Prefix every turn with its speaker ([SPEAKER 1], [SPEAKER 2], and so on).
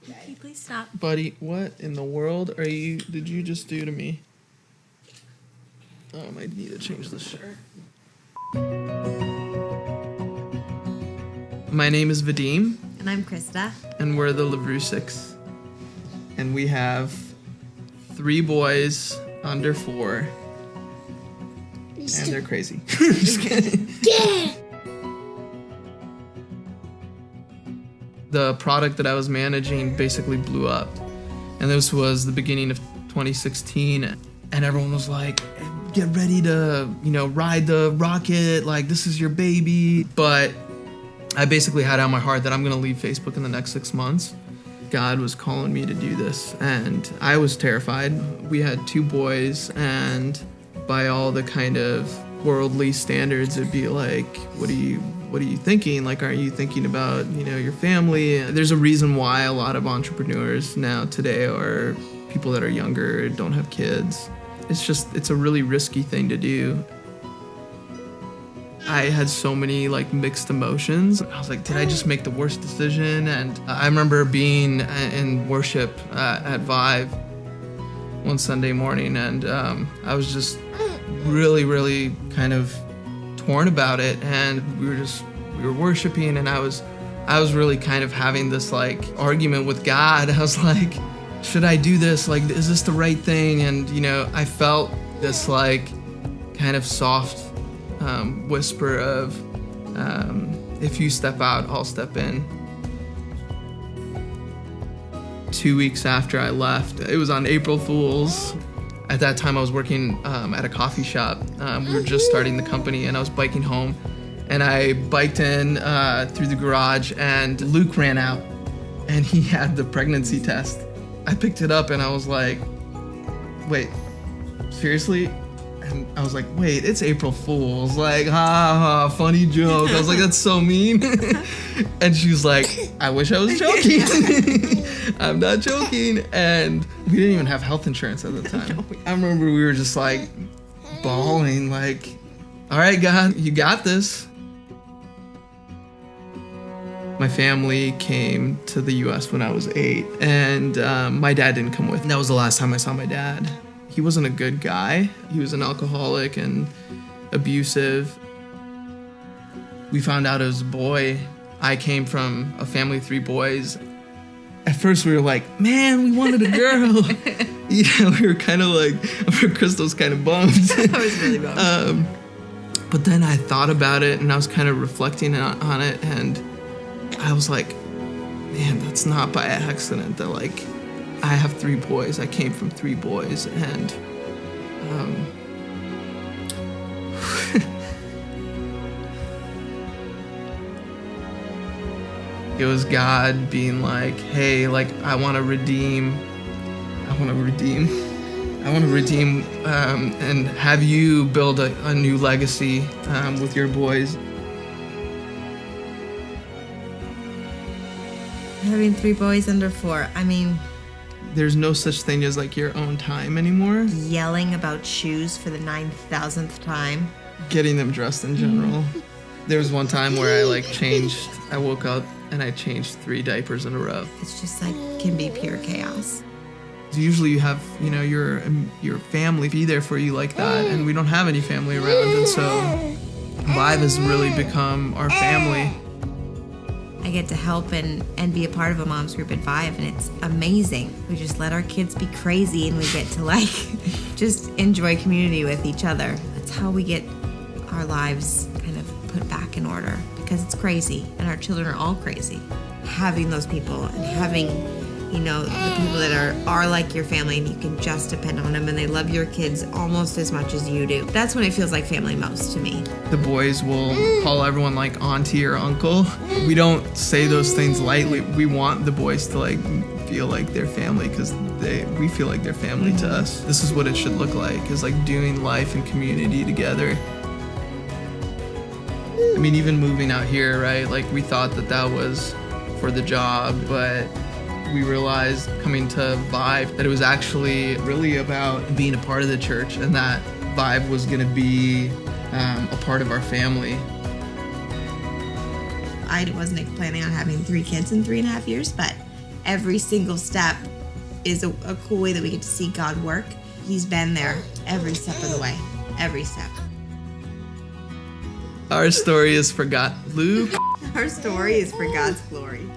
[SPEAKER 1] Can you please stop?
[SPEAKER 2] Buddy, what in the world did you just do to me? I might need to change the shirt. My name is Vadim.
[SPEAKER 1] And I'm Krista.
[SPEAKER 2] And we're the Lavrusiks. And we have 3 boys under 4. And they're crazy. Just kidding.
[SPEAKER 3] Yeah.
[SPEAKER 2] The product that I was managing basically blew up. And this was the beginning of 2016. And everyone was like, get ready to, ride the rocket. Like, this is your baby. But I basically had on my heart that I'm going to leave Facebook in the next 6 months. God was calling me to do this. And I was terrified. We had 2 boys, and by all the kind of worldly standards, it'd be like, what are you thinking? Like, aren't you thinking about, your family? There's a reason why a lot of entrepreneurs now today are people that are younger, don't have kids. It's a really risky thing to do. I had so many mixed emotions. I was like, did I just make the worst decision? And I remember being in worship at VIVE one Sunday morning, and I was just really, really kind of torn about it. And we were worshiping, and I was really kind of having this argument with God. I was like, should I do this? Is this the right thing? And I felt this kind of soft whisper of, if you step out, I'll step in. 2 weeks after I left, it was on April Fool's. At that time, I was working at a coffee shop. We were just starting the company, and I was biking home. And I biked in through the garage, and Luke ran out, and he had the pregnancy test. I picked it up, and I was like, wait, seriously? And I was like, wait, it's April Fool's. Like, ha, ha, funny joke. I was like, that's so mean. And she was like, I wish I was joking. I'm not joking. And we didn't even have health insurance at the time. I remember we were just bawling, all right, God, you got this. My family came to the U.S. when I was 8, and my dad didn't come with me. That was the last time I saw my dad. He wasn't a good guy. He was an alcoholic and abusive. We found out it was a boy. I came from a family of 3 boys. At first we were like, man, we wanted a girl. We were kind of Crystal's kind of bummed.
[SPEAKER 1] I was really bummed.
[SPEAKER 2] But then I thought about it, and I was kind of reflecting on it, and I was like, man, that's not by accident that I have 3 boys. I came from 3 boys, and it was God being like, hey, I want to redeem and have you build a new legacy with your boys.
[SPEAKER 1] Having 3 boys under 4, I mean,
[SPEAKER 2] there's no such thing as your own time anymore.
[SPEAKER 1] Yelling about shoes for the 9,000th time.
[SPEAKER 2] Getting them dressed in general. There was one time where I woke up and I changed 3 diapers in a row.
[SPEAKER 1] It's just can be pure chaos.
[SPEAKER 2] Usually you have, your family be there for you like that, and we don't have any family around, and so VIVE has really become our family.
[SPEAKER 1] I get to help and be a part of a mom's group at VIVE, and it's amazing. We just let our kids be crazy, and we get to just enjoy community with each other. That's how we get our lives kind of put back in order, because it's crazy, and our children are all crazy. Having those people and having, the people that are like your family, and you can just depend on them, and they love your kids almost as much as you do. That's when it feels like family most to me.
[SPEAKER 2] The boys will call everyone auntie or uncle. We don't say those things lightly. We want the boys to feel like they're family, because we feel like they're family to us. This is what it should look like, is doing life and community together. I mean, even moving out here, right? We thought that was for the job, but we realized coming to VIVE that it was actually really about being a part of the church, and that VIVE was going to be a part of our family.
[SPEAKER 1] I wasn't planning on having 3 kids in 3.5 years, but every single step is a cool way that we get to see God work. He's been there every step of the way, every step.
[SPEAKER 2] Our story is for God. Luke.
[SPEAKER 1] Our story is for God's glory.